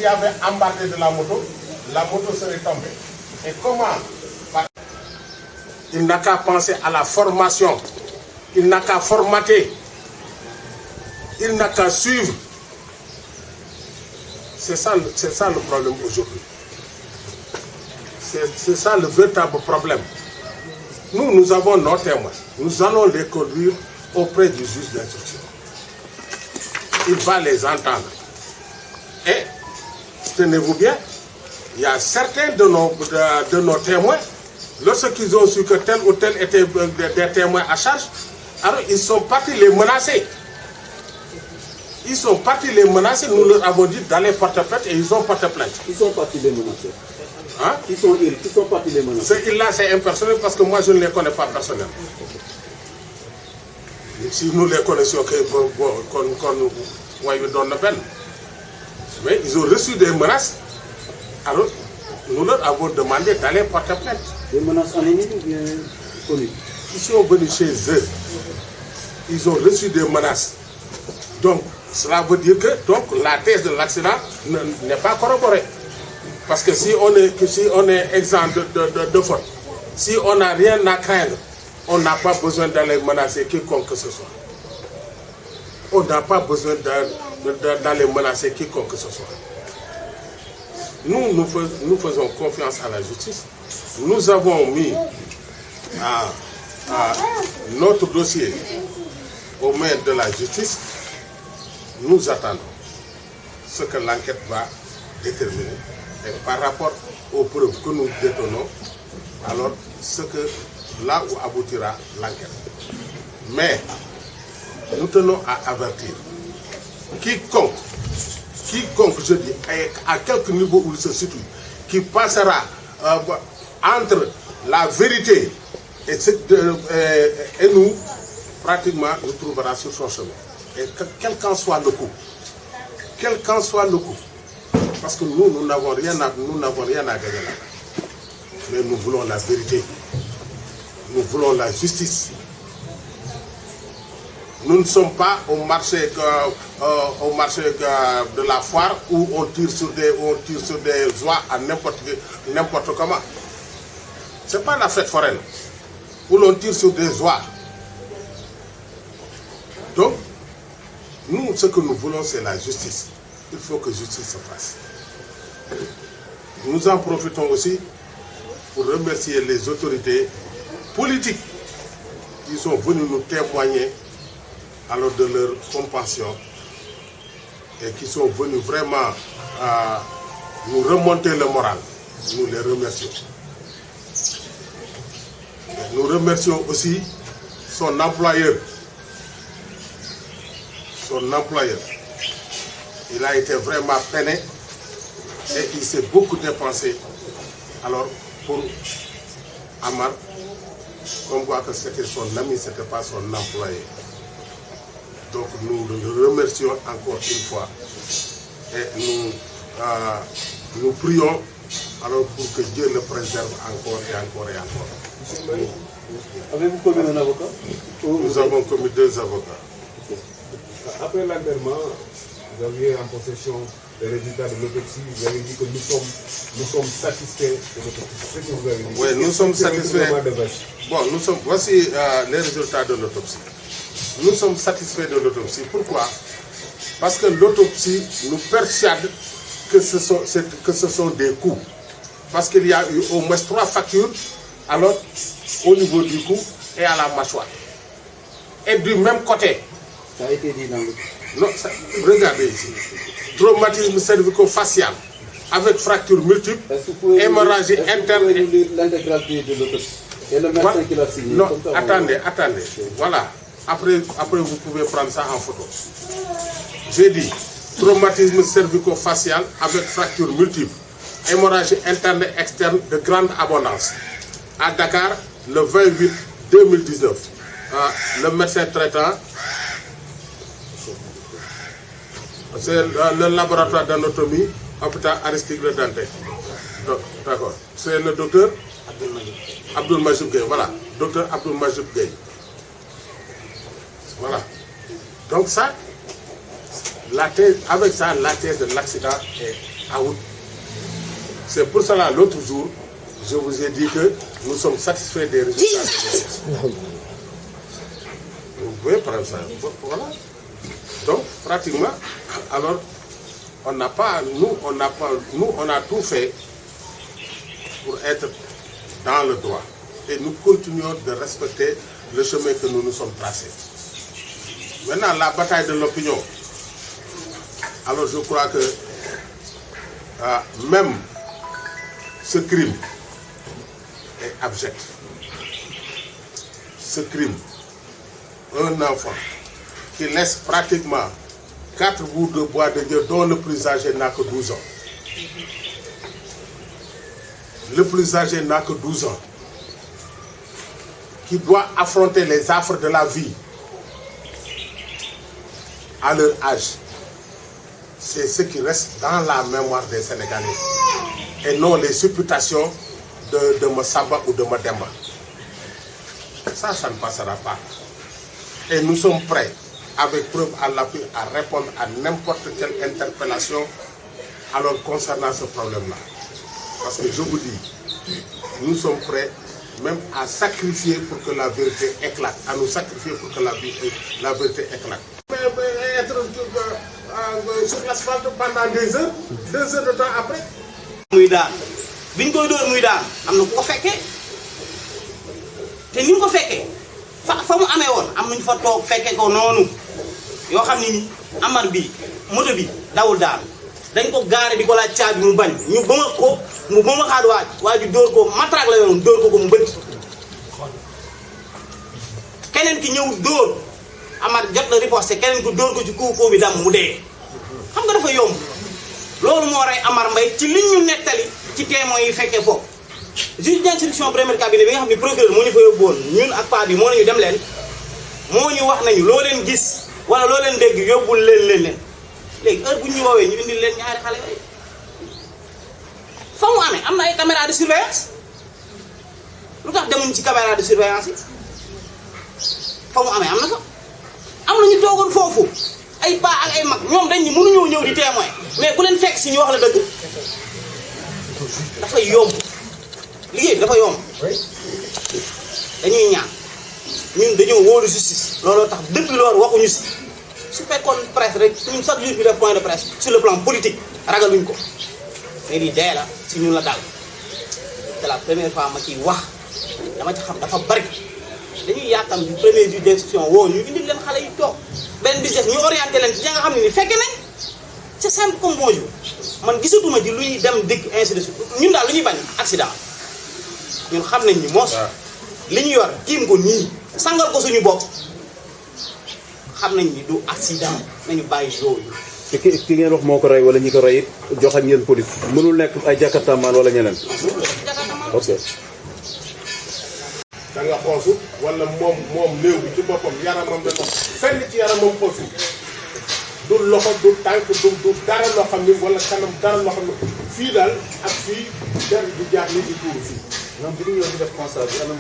s'il y avait embarqué de la moto serait tombée. Et comment? Il n'a qu'à penser à la formation, il n'a qu'à formater, il n'a qu'à suivre. C'est ça le problème aujourd'hui. C'est ça le véritable problème. Nous avons nos témoins. Nous allons les conduire auprès du juge d'instruction. Il va les entendre. Et, tenez-vous bien, il y a certains de nos témoins, lorsqu'ils ont su que tel ou tel était des témoins à charge, alors ils sont partis les menacer. Ils sont partis les menacer, nous leur avons dit d'aller porter plainte et ils ont porté plainte. Ils sont partis les menacer. Hein? Qui sont partis les menacer. Là, c'est impersonnel parce que moi je ne les connais pas personnellement. Si nous les connaissions, qu'on lui donne la peine. Mais ils ont reçu des menaces, alors nous leur avons demandé d'aller porter plainte. Des menaces anonymes ou bien connues? Ils sont venus chez eux, ils ont reçu des menaces. Donc, cela veut dire que la thèse de l'accident n'est pas corroborée. Parce que si on est exempt de faute, si on n'a rien à craindre, on n'a pas besoin d'aller menacer quiconque que ce soit. On n'a pas besoin d'aller menacer quiconque que ce soit. Nous faisons confiance à la justice. Nous avons mis notre dossier aux mains de la justice. Nous attendons ce que l'enquête va déterminer. Et par rapport aux preuves que nous détenons, alors là où aboutira l'enquête. Mais nous tenons à avertir quiconque, je dis, à quelque niveau où il se situe, qui passera entre la vérité et nous, pratiquement, nous trouvera sur son chemin. Et quel qu'en soit le coup, parce que nous n'avons rien à gagner là. Mais nous voulons la vérité, nous voulons la justice. Nous ne sommes pas au marché de la foire où on tire sur des oies à n'importe comment. Ce n'est pas la fête foraine où l'on tire sur des oies. Donc, nous, ce que nous voulons, c'est la justice. Il faut que justice se fasse. Nous en profitons aussi pour remercier les autorités politiques qui sont venues nous témoigner alors de leur compassion et qui sont venus vraiment nous remonter le moral. Nous les remercions. Et nous remercions aussi son employeur. Il a été vraiment peiné et il s'est beaucoup dépensé alors pour Amar, comme quoi que c'était son ami, ce n'était pas son employé. Donc nous le remercions encore une fois et nous prions alors pour que Dieu le préserve encore et encore et encore. Avez-vous commis un avocat? Nous avons commis 2 avocats. Après l'enterrement, vous aviez en possession les résultats de l'autopsie. Vous avez dit que nous sommes satisfaits de l'autopsie. C'est ce que vous avez dit. Oui, nous sommes satisfaits. Bon, voici les résultats de l'autopsie. Nous sommes satisfaits de l'autopsie. Pourquoi? Parce que l'autopsie nous persuade que ce sont des coups. Parce qu'il y a eu au moins 3 fractures, alors au niveau du cou et à la mâchoire. Et du même côté. Ça a été dit dans le... Non, regardez ici. Traumatisme cervico-facial avec fracture multiple, hémorragie interne. Est-ce que vous pouvez nous lire l'intégralité de l'autopsie? Et le médecin qui l'a signé. Non, attendez. Voilà. Après, vous pouvez prendre ça en photo. J'ai dit traumatisme cervico-facial avec fracture multiple, hémorragie interne et externe de grande abondance. À Dakar, le 20-8-2019. Le médecin traitant, c'est le laboratoire d'anatomie, hôpital Aristide Le Dantec. D'accord. C'est le docteur Abdoul Majib Gueye. Voilà. Docteur Abdoul Majib Gueye. Voilà. Donc ça, avec ça, la thèse de l'accident est out. C'est pour cela, l'autre jour, je vous ai dit que nous sommes satisfaits des résultats de l'autopsie. Vous pouvez prendre ça. Voilà. Donc, pratiquement, alors, on a tout fait pour être dans le droit. Et nous continuons de respecter le chemin que nous nous sommes tracés. Maintenant, la bataille de l'opinion. Alors, je crois que même ce crime est abject. Ce crime, un enfant qui laisse pratiquement 4 bouts de bois de Dieu dont le plus âgé n'a que 12 ans. Le plus âgé n'a que 12 ans. Qui doit affronter les affres de la vie à leur âge. C'est ce qui reste dans la mémoire des Sénégalais. Et non les supputations de Massamba ou de Mademba. Ça ne passera pas. Et nous sommes prêts, avec preuve à l'appui, à répondre à n'importe quelle interpellation alors concernant ce problème-là. Parce que je vous dis, nous sommes prêts même à sacrifier pour que la vérité éclate, à nous sacrifier pour que la vérité éclate. Mais être sur l'asphalte pendant 2 heures de temps après. muy daan biñ koy door muy daan am na ku ko fekkee te ni mu ko fekkee fa mu amee woon am nañu fa toog fekkee ko noonu yoo xam ni Amar bi moto bi dawul daan dañ ko gaare di ko laaj caabi mu bañ ñu ba ma xaat waaju dóor ko matraque la yoroon dóor ko mu bëtt keneen ki ñëw dóor Amar jot la riposte keneen ku dóor ko ci kuu bi dam mu dee xam nga dafa yomb loolu moo rey Amar Mbaye ci li ñu nettali ci témoins yi fekkee foofu juge d'instruction premier cabinet bi nga xam ne procureur moo ñu fa yóbbuwoon ñun ak paa bi moo nañu dem leen moo ñu wax nañu loo leen gis wala loo leen dégg yóbbul leen léegi heure bu ñu woowee ñu indil leen ñaari xale yooyu fa mu amee am na ay caméra de surveillance lu tax demuñ ci caméra de surveillance yi fa mu amee am na fa am na ñu toogoon foofu ay paa ak ay mag ñoom dañ ni mënuñoo ñëw di témoin mais ku leen fekk si ñu wax la dëgg dafay yomb liggéey bi dafa yomb dañuy ñaan ñun dañoo wóolu justice looloo tax depuis loolu waxuñu si su fekkoon presse rek ñun chaque jour bi def point de presse sur le plan politique ragaluñ ko mais lii dee la si ñun la dal c'est la première fois ma ciy wax dama ci xam dafa bari dañuy yaatam du premier juge d'instruction woo ñu indil leen xale yi toog benn bis ñu orienté leen ci ña nga xam ne ni fekke nañ c'est simple comme bonjour man gisatuma ji luy dem dikk ainsi de suite ñun daal lu ñuy bañ accident ñun xam nañ ni moos li ñu yor tiim ko nii sangal ko suñu bopp xam nañ ni du accident nañu bàyyi yooyu. te ki ngeen wax moo ko rey wala ñi ko rey it jox ak ngeen police mënul nekk ay jakartamaan wala ñeneen. ok. da nga xoosu wala moom néew bi ci boppam yaramam dafa fenn ci yaramam xoosu du loxo du tànk du dara loo xam ni wala kanam dara loo xam ni fii daal ak fii der du jaar ni di tuuru fii. ñoom bi ñu ñëw di def constat bi ana